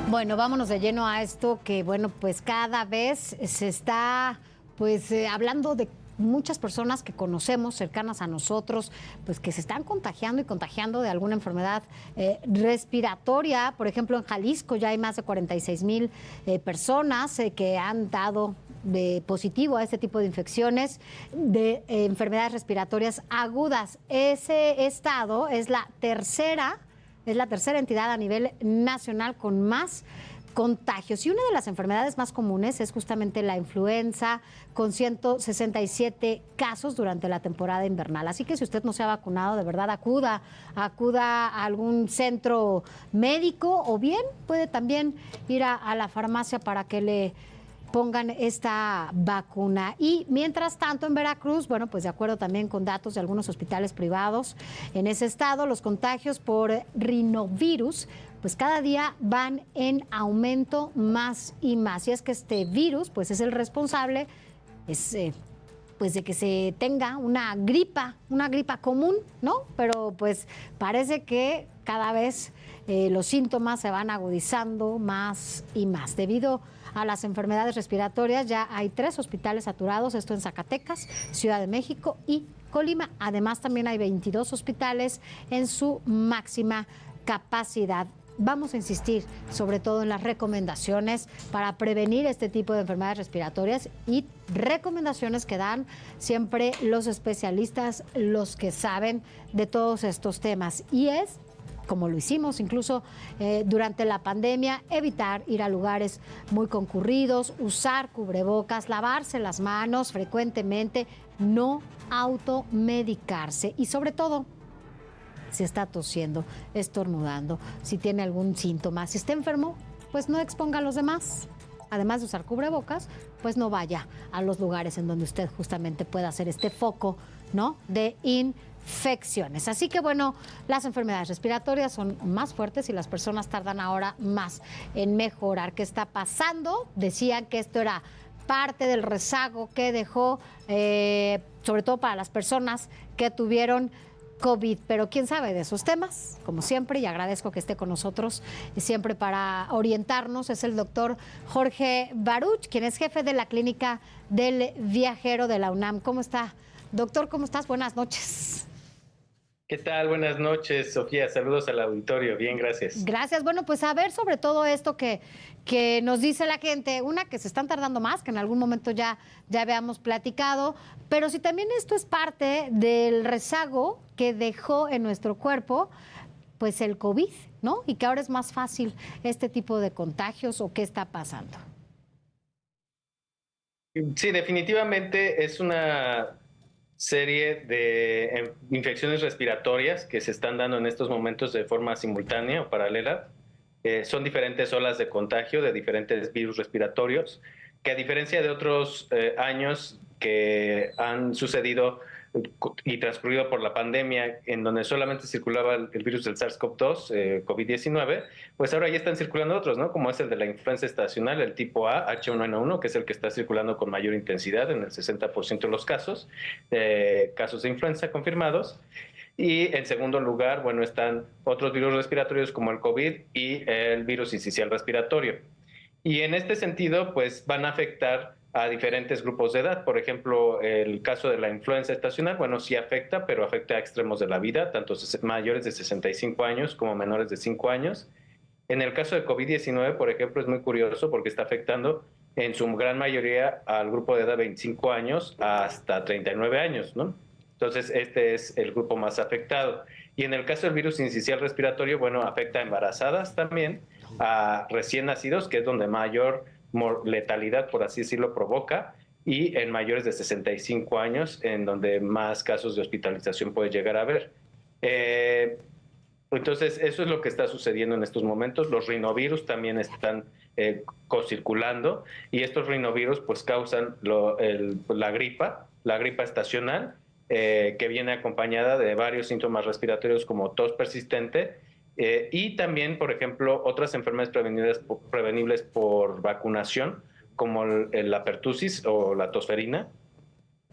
Bueno, vámonos de lleno a esto que, bueno, pues cada vez se está, hablando de muchas personas que conocemos, cercanas a nosotros, pues que se están contagiando y contagiando de alguna enfermedad respiratoria. Por ejemplo, en Jalisco ya hay más de 46,000 personas que han dado de positivo a este tipo de infecciones, de enfermedades respiratorias agudas. Ese estado es la tercera entidad a nivel nacional con más contagios. Y una de las enfermedades más comunes es justamente la influenza, con 167 casos durante la temporada invernal. Así que si usted no se ha vacunado, de verdad acuda a algún centro médico, o bien puede también ir a la farmacia para que le pongan esta vacuna. Y mientras tanto, en Veracruz, bueno, pues de acuerdo también con datos de algunos hospitales privados en ese estado, los contagios por rinovirus pues cada día van en aumento más y más. Y es que este virus pues es el responsable pues de que se tenga una gripa común, ¿no? Pero pues parece que cada vez los síntomas se van agudizando más y más. Debido a las enfermedades respiratorias, ya hay 3 hospitales saturados, esto en Zacatecas, Ciudad de México y Colima. Además, también hay 22 hospitales en su máxima capacidad. Vamos a insistir sobre todo en las recomendaciones para prevenir este tipo de enfermedades respiratorias y recomendaciones que dan siempre los especialistas, los que saben de todos estos temas. Y es, como lo hicimos incluso durante la pandemia, evitar ir a lugares muy concurridos, usar cubrebocas, lavarse las manos frecuentemente, no automedicarse y sobre todo, si está tosiendo, estornudando, si tiene algún síntoma, si está enfermo, pues no exponga a los demás. Además de usar cubrebocas, pues no vaya a los lugares en donde usted justamente pueda hacer este foco, ¿no?, de infecciones. Así que bueno, las enfermedades respiratorias son más fuertes y las personas tardan ahora más en mejorar. ¿Qué está pasando? Decían que esto era parte del rezago que dejó, sobre todo para las personas que tuvieron COVID, pero quién sabe de esos temas, como siempre, y agradezco que esté con nosotros siempre para orientarnos. Es el doctor Jorge Baruch, quien es jefe de la Clínica del Viajero de la UNAM. ¿Cómo está, doctor? ¿Cómo estás? Buenas noches. ¿Qué tal? Buenas noches, Sofía. Saludos al auditorio. Bien, gracias. Gracias. Bueno, pues a ver sobre todo esto que nos dice la gente, una, que se están tardando más, que en algún momento ya habíamos platicado, pero si también esto es parte del rezago que dejó en nuestro cuerpo, pues el COVID, ¿no? Y que ahora es más fácil este tipo de contagios, ¿o qué está pasando? Sí, definitivamente es una serie de infecciones respiratorias que se están dando en estos momentos de forma simultánea o paralela. Son diferentes olas de contagio de diferentes virus respiratorios, que a diferencia de otros años que han sucedido y transcurrido por la pandemia, en donde solamente circulaba el virus del SARS-CoV-2, COVID-19, pues ahora ya están circulando otros, ¿no? Como es el de la influenza estacional, el tipo A, H1N1, que es el que está circulando con mayor intensidad en el 60% de los casos de influenza confirmados. Y en segundo lugar, bueno, están otros virus respiratorios como el COVID y el virus sincicial respiratorio. Y en este sentido, pues van a afectar a diferentes grupos de edad. Por ejemplo, el caso de la influenza estacional, bueno, sí afecta, pero afecta a extremos de la vida, tanto mayores de 65 años como menores de 5 años. En el caso de COVID-19, por ejemplo, es muy curioso porque está afectando en su gran mayoría al grupo de edad de 25 años hasta 39 años, ¿no? Entonces, este es el grupo más afectado. Y en el caso del virus sincicial respiratorio, bueno, afecta a embarazadas también, a recién nacidos, que es donde mayor letalidad, por así decirlo, provoca, y en mayores de 65 años, en donde más casos de hospitalización puede llegar a haber. Entonces, eso es lo que está sucediendo en estos momentos. Los rinovirus también están co-circulando, y estos rinovirus pues causan la gripa estacional, que viene acompañada de varios síntomas respiratorios como tos persistente, y también, por ejemplo, otras enfermedades prevenibles por vacunación, como la pertusis o la tosferina,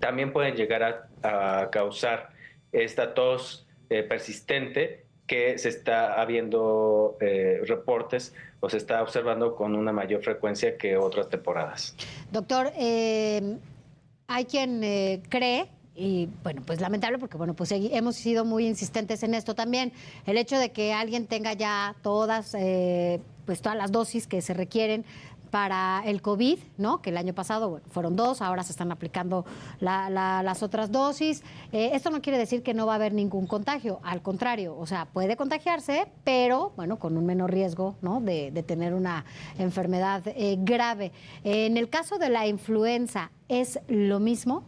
también pueden llegar a causar esta tos persistente, que se está habiendo reportes o se está observando con una mayor frecuencia que otras temporadas. Doctor, hay quien cree, y bueno, pues lamentable porque bueno, pues hemos sido muy insistentes en esto también, el hecho de que alguien tenga ya todas, pues todas las dosis que se requieren para el COVID, ¿no? Que el año pasado bueno, fueron 2, ahora se están aplicando las otras dosis. Esto no quiere decir que no va a haber ningún contagio, al contrario, o sea, puede contagiarse, pero bueno, con un menor riesgo, ¿no? De tener una enfermedad grave. En el caso de la influenza, ¿es lo mismo?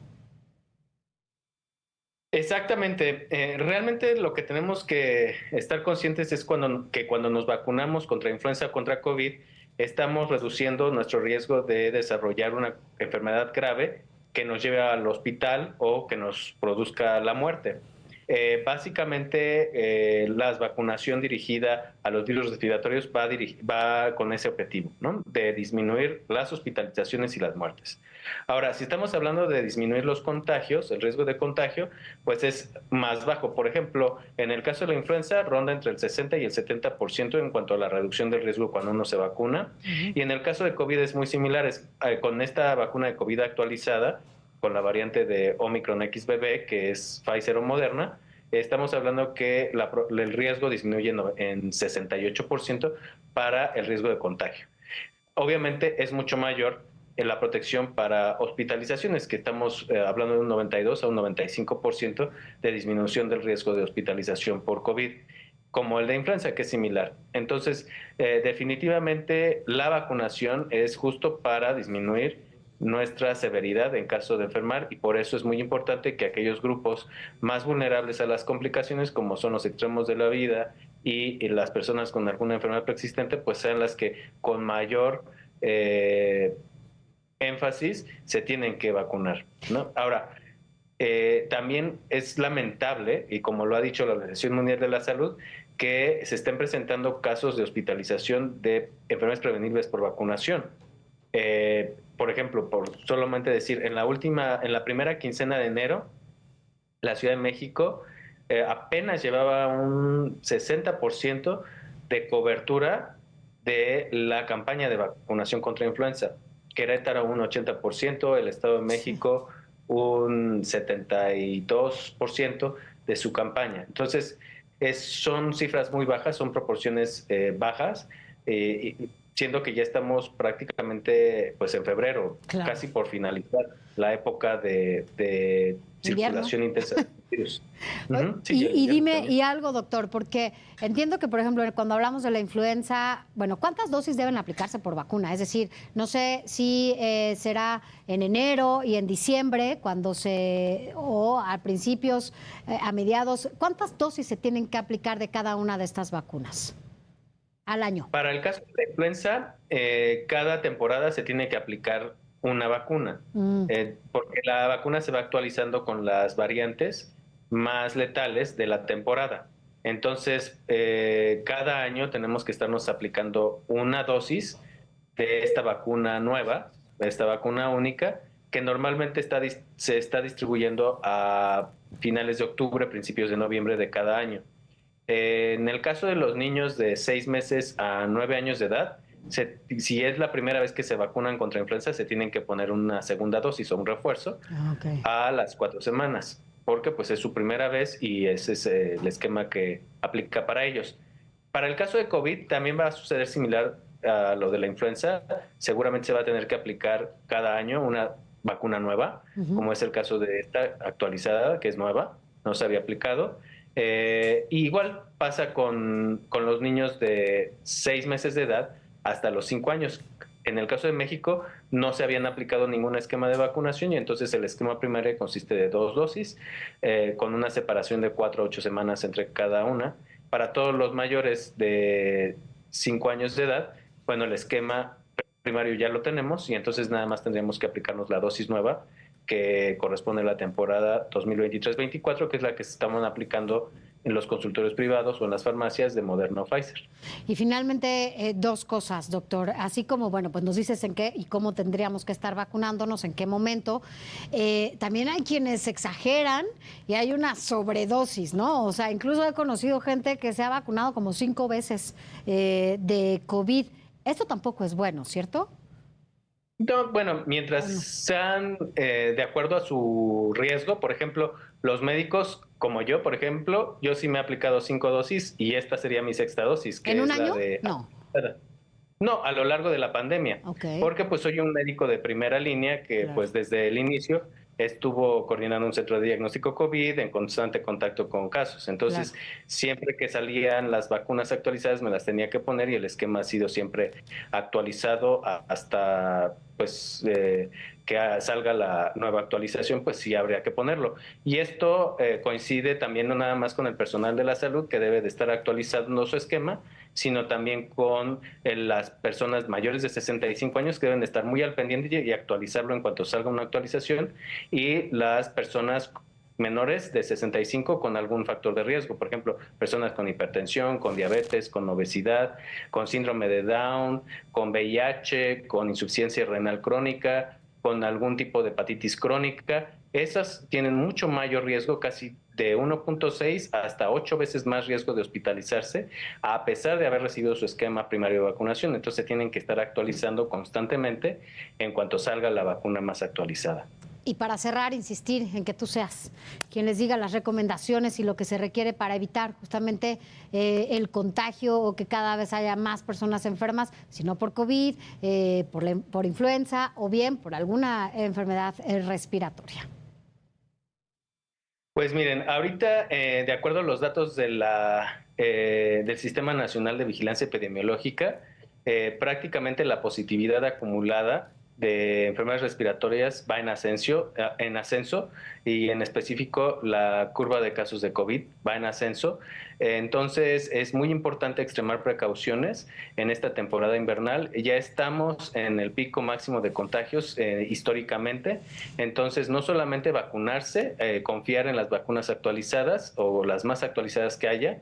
Exactamente. Realmente lo que tenemos que estar conscientes es que cuando nos vacunamos contra influenza, contra COVID, estamos reduciendo nuestro riesgo de desarrollar una enfermedad grave que nos lleve al hospital o que nos produzca la muerte. Básicamente, la vacunación dirigida a los virus respiratorios va con ese objetivo, ¿no? De disminuir las hospitalizaciones y las muertes. Ahora, si estamos hablando de disminuir los contagios, el riesgo de contagio, pues es más bajo. Por ejemplo, en el caso de la influenza, ronda entre el 60 y el 70% en cuanto a la reducción del riesgo cuando uno se vacuna. Y en el caso de COVID es muy similar. Con esta vacuna de COVID actualizada, con la variante de Omicron XBB, que es Pfizer o Moderna, estamos hablando que el riesgo disminuye en 68% para el riesgo de contagio. Obviamente es mucho mayor en la protección para hospitalizaciones, que estamos hablando de un 92 a un 95% de disminución del riesgo de hospitalización por COVID, como el de influenza, que es similar. Entonces, definitivamente la vacunación es justo para disminuir nuestra severidad en caso de enfermar, y por eso es muy importante que aquellos grupos más vulnerables a las complicaciones, como son los extremos de la vida y las personas con alguna enfermedad preexistente, pues sean las que con mayor énfasis se tienen que vacunar, ¿no? Ahora, también es lamentable, y como lo ha dicho la Organización Mundial de la Salud, que se estén presentando casos de hospitalización de enfermedades prevenibles por vacunación. Por ejemplo, por solamente decir, en la primera quincena de enero, la Ciudad de México apenas llevaba un 60% de cobertura de la campaña de vacunación contra influenza. Querétaro un 80%, el Estado de México un 72% de su campaña. Entonces, son cifras muy bajas, son proporciones bajas, siendo que ya estamos prácticamente pues en febrero, Claro. casi por finalizar la época de circulación intensa de virus. Y dime, y algo, doctor, porque entiendo que, por ejemplo, cuando hablamos de la influenza, bueno, ¿cuántas dosis deben aplicarse por vacuna? Es decir, no sé si será en enero y en diciembre, o a principios, a mediados, ¿cuántas dosis se tienen que aplicar de cada una de estas vacunas al año? Para el caso de la influenza, cada temporada se tiene que aplicar una vacuna, porque la vacuna se va actualizando con las variantes más letales de la temporada. Entonces, cada año tenemos que estarnos aplicando una dosis de esta vacuna nueva, de esta vacuna única, que normalmente se está distribuyendo a finales de octubre, principios de noviembre de cada año. En el caso de los niños de 6 meses a 9 años de edad, si es la primera vez que se vacunan contra influenza, se tienen que poner una segunda dosis o un refuerzo a las 4 semanas, porque pues es su primera vez y ese es el esquema que aplica para ellos. Para el caso de COVID también va a suceder similar a lo de la influenza. Seguramente se va a tener que aplicar cada año una vacuna nueva, como es el caso de esta actualizada, que es nueva, no se había aplicado. Igual pasa con los niños de 6 meses de edad hasta los 5 años. En el caso de México no se habían aplicado ningún esquema de vacunación, y entonces el esquema primario consiste de 2 dosis, con una separación de 4 a 8 semanas entre cada una. Para todos los mayores de 5 años de edad, bueno, el esquema primario ya lo tenemos, y entonces nada más tendríamos que aplicarnos la dosis nueva, que corresponde a la temporada 2023-24, que es la que se estamos aplicando en los consultorios privados o en las farmacias de Moderna o Pfizer. Y finalmente, dos cosas, doctor. Así como, bueno, pues nos dices en qué y cómo tendríamos que estar vacunándonos, en qué momento. También hay quienes exageran y hay una sobredosis, ¿no? O sea, incluso he conocido gente que se ha vacunado como 5 veces de COVID. Esto tampoco es bueno, ¿cierto? No, bueno, mientras sean de acuerdo a su riesgo, por ejemplo, los médicos como yo, por ejemplo, yo sí me he aplicado 5 dosis y esta sería mi 6ª dosis, que ¿En un es la año? de... No. No, a lo largo de la pandemia, porque pues soy un médico de primera línea que pues desde el inicio estuvo coordinando un centro de diagnóstico COVID en constante contacto con casos. Entonces, siempre que salían las vacunas actualizadas me las tenía que poner y el esquema ha sido siempre actualizado hasta pues que salga la nueva actualización, pues sí habría que ponerlo. Y esto coincide también no nada más con el personal de la salud que debe de estar actualizando su esquema, sino también con las personas mayores de 65 años que deben estar muy al pendiente y actualizarlo en cuanto salga una actualización, y las personas menores de 65 con algún factor de riesgo, por ejemplo, personas con hipertensión, con diabetes, con obesidad, con síndrome de Down, con VIH, con insuficiencia renal crónica, con algún tipo de hepatitis crónica. Esas tienen mucho mayor riesgo, casi de 1.6 hasta 8 veces más riesgo de hospitalizarse, a pesar de haber recibido su esquema primario de vacunación. Entonces tienen que estar actualizando constantemente en cuanto salga la vacuna más actualizada. Y para cerrar, insistir en que tú seas quien les diga las recomendaciones y lo que se requiere para evitar justamente el contagio o que cada vez haya más personas enfermas, si no por COVID, por influenza o bien por alguna enfermedad respiratoria. Pues miren, ahorita, de acuerdo a los datos de del Sistema Nacional de Vigilancia Epidemiológica, prácticamente la positividad acumulada de enfermedades respiratorias va en ascenso, y en específico la curva de casos de COVID va en ascenso. Entonces es muy importante extremar precauciones en esta temporada invernal. Ya estamos en el pico máximo de contagios históricamente, entonces no solamente vacunarse, confiar en las vacunas actualizadas o las más actualizadas que haya,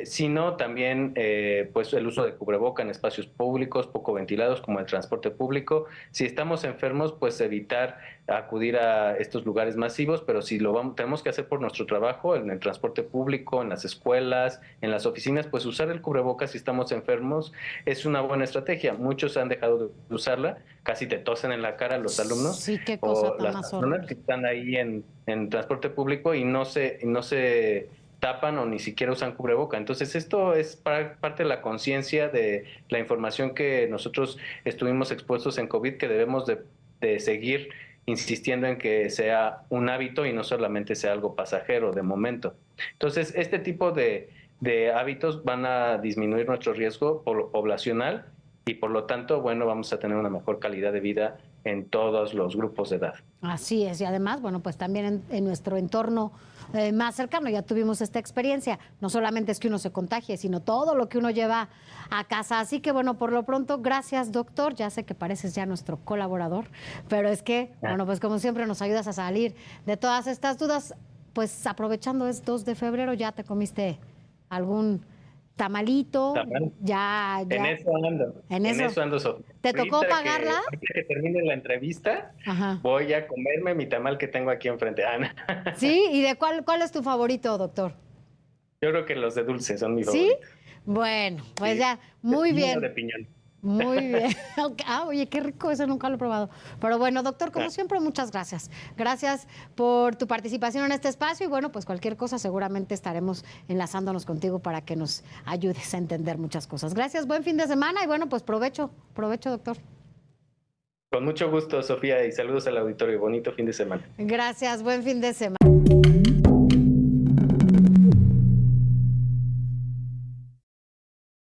sino también pues el uso de cubreboca en espacios públicos poco ventilados como el transporte público. Si estamos enfermos, pues evitar acudir a estos lugares masivos, pero si tenemos que hacer por nuestro trabajo en el transporte público, en las escuelas, en las oficinas, pues usar el cubrebocas si estamos enfermos es una buena estrategia. Muchos han dejado de usarla, casi te tosen en la cara los alumnos, sí, qué cosa o tan las más personas que están ahí en transporte público y no se tapan o ni siquiera usan cubreboca. Entonces esto es parte de la conciencia de la información que nosotros estuvimos expuestos en COVID, que debemos de seguir insistiendo en que sea un hábito y no solamente sea algo pasajero de momento. Entonces este tipo de hábitos van a disminuir nuestro riesgo poblacional y por lo tanto, bueno, vamos a tener una mejor calidad de vida en todos los grupos de edad. Así es, y además, bueno, pues también en nuestro entorno más cercano ya tuvimos esta experiencia. No solamente es que uno se contagie, sino todo lo que uno lleva a casa. Así que, bueno, por lo pronto, gracias, doctor. Ya sé que pareces ya nuestro colaborador, pero es que, bueno, pues como siempre nos ayudas a salir de todas estas dudas. Pues aprovechando es 2 de febrero, ¿ya te comiste algún tamalito? Ya. En eso ando, Sofía. ¿Te tocó pagarla? Ahorita que termine la entrevista, voy a comerme mi tamal que tengo aquí enfrente. ¿Sí? ¿Y de cuál es tu favorito, doctor? Yo creo que los de dulce son mis favoritos. ¿Sí? Bueno, pues sí. Ya, muy bien. De piñón. Muy bien. Oye, qué rico, eso nunca lo he probado. Pero bueno, doctor, como siempre, muchas gracias. Gracias por tu participación en este espacio y bueno, pues cualquier cosa seguramente estaremos enlazándonos contigo para que nos ayudes a entender muchas cosas. Gracias, buen fin de semana y bueno, pues provecho, doctor. Con mucho gusto, Sofía, y saludos al auditorio. Bonito fin de semana. Gracias, buen fin de semana.